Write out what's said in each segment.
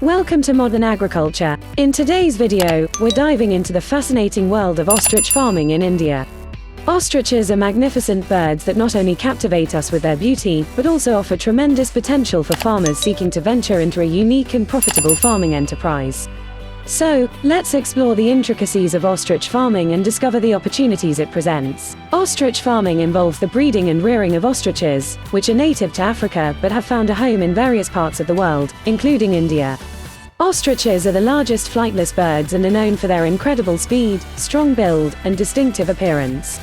Welcome to Modern Agriculture. In today's video, we're diving into the fascinating world of ostrich farming in India. Ostriches are magnificent birds that not only captivate us with their beauty, but also offer tremendous potential for farmers seeking to venture into a unique and profitable farming enterprise. So, let's explore the intricacies of ostrich farming and discover the opportunities it presents. Ostrich farming involves the breeding and rearing of ostriches, which are native to Africa but have found a home in various parts of the world, including India. Ostriches are the largest flightless birds and are known for their incredible speed, strong build, and distinctive appearance.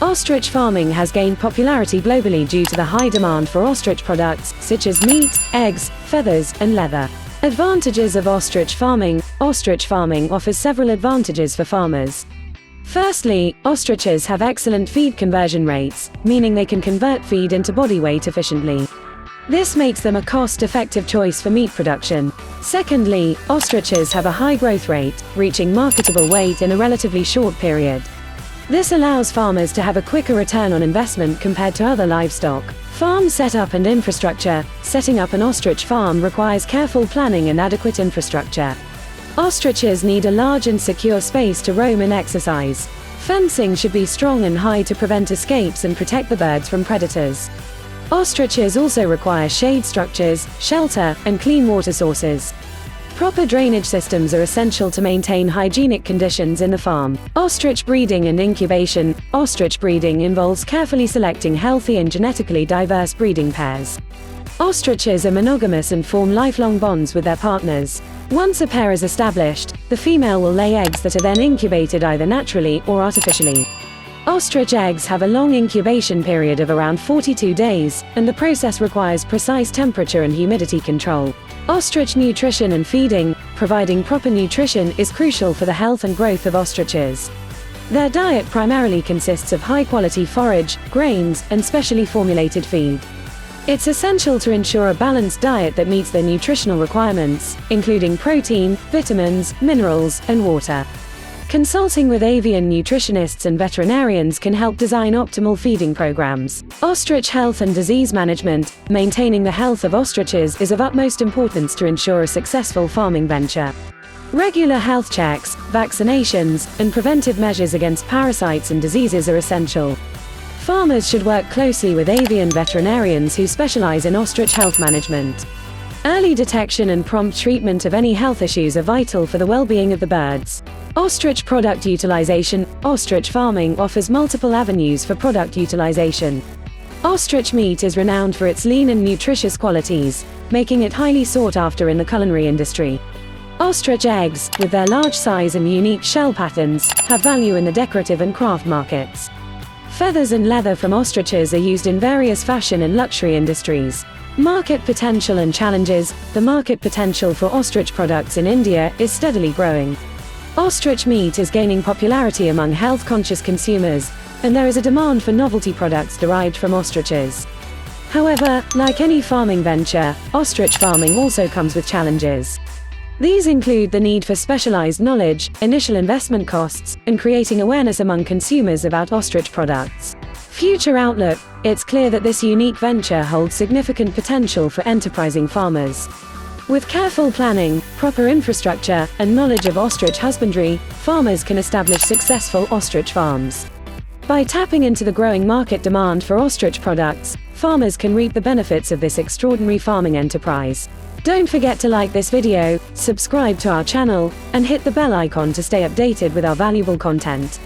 Ostrich farming has gained popularity globally due to the high demand for ostrich products, such as meat, eggs, feathers, and leather. Advantages of ostrich farming. Ostrich farming offers several advantages for farmers. Firstly, ostriches have excellent feed conversion rates, meaning they can convert feed into body weight efficiently. This makes them a cost-effective choice for meat production. Secondly, ostriches have a high growth rate, reaching marketable weight in a relatively short period. This allows farmers to have a quicker return on investment compared to other livestock. Farm setup and infrastructure. Setting up an ostrich farm requires careful planning and adequate infrastructure. Ostriches need a large and secure space to roam and exercise. Fencing should be strong and high to prevent escapes and protect the birds from predators. Ostriches also require shade structures, shelter, and clean water sources. Proper drainage systems are essential to maintain hygienic conditions in the farm. Ostrich breeding and incubation. Ostrich breeding involves carefully selecting healthy and genetically diverse breeding pairs. Ostriches are monogamous and form lifelong bonds with their partners. Once a pair is established, the female will lay eggs that are then incubated either naturally or artificially. Ostrich eggs have a long incubation period of around 42 days, and the process requires precise temperature and humidity control. Ostrich nutrition and feeding. Providing proper nutrition is crucial for the health and growth of ostriches. Their diet primarily consists of high-quality forage, grains, and specially formulated feed. It's essential to ensure a balanced diet that meets their nutritional requirements, including protein, vitamins, minerals, and water. Consulting with avian nutritionists and veterinarians can help design optimal feeding programs. Ostrich health and disease management. Maintaining the health of ostriches is of utmost importance to ensure a successful farming venture. Regular health checks, vaccinations, and preventive measures against parasites and diseases are essential. Farmers should work closely with avian veterinarians who specialize in ostrich health management. Early detection and prompt treatment of any health issues are vital for the well-being of the birds. Ostrich product utilization. Ostrich farming offers multiple avenues for product utilization. Ostrich meat is renowned for its lean and nutritious qualities, making it highly sought after in the culinary industry. Ostrich eggs, with their large size and unique shell patterns, have value in the decorative and craft markets. Feathers and leather from ostriches are used in various fashion and luxury industries. Market potential and challenges. The market potential for ostrich products in India is steadily growing. Ostrich meat is gaining popularity among health-conscious consumers, and there is a demand for novelty products derived from ostriches. However, like any farming venture, ostrich farming also comes with challenges. These include the need for specialized knowledge, initial investment costs, and creating awareness among consumers about ostrich products. Future outlook. It's clear that this unique venture holds significant potential for enterprising farmers. With careful planning, proper infrastructure, and knowledge of ostrich husbandry, farmers can establish successful ostrich farms. By tapping into the growing market demand for ostrich products, farmers can reap the benefits of this extraordinary farming enterprise. Don't forget to like this video, subscribe to our channel, and hit the bell icon to stay updated with our valuable content.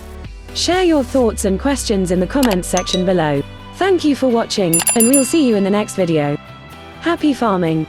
Share your thoughts and questions in the comments section below. Thank you for watching, and we'll see you in the next video. Happy farming!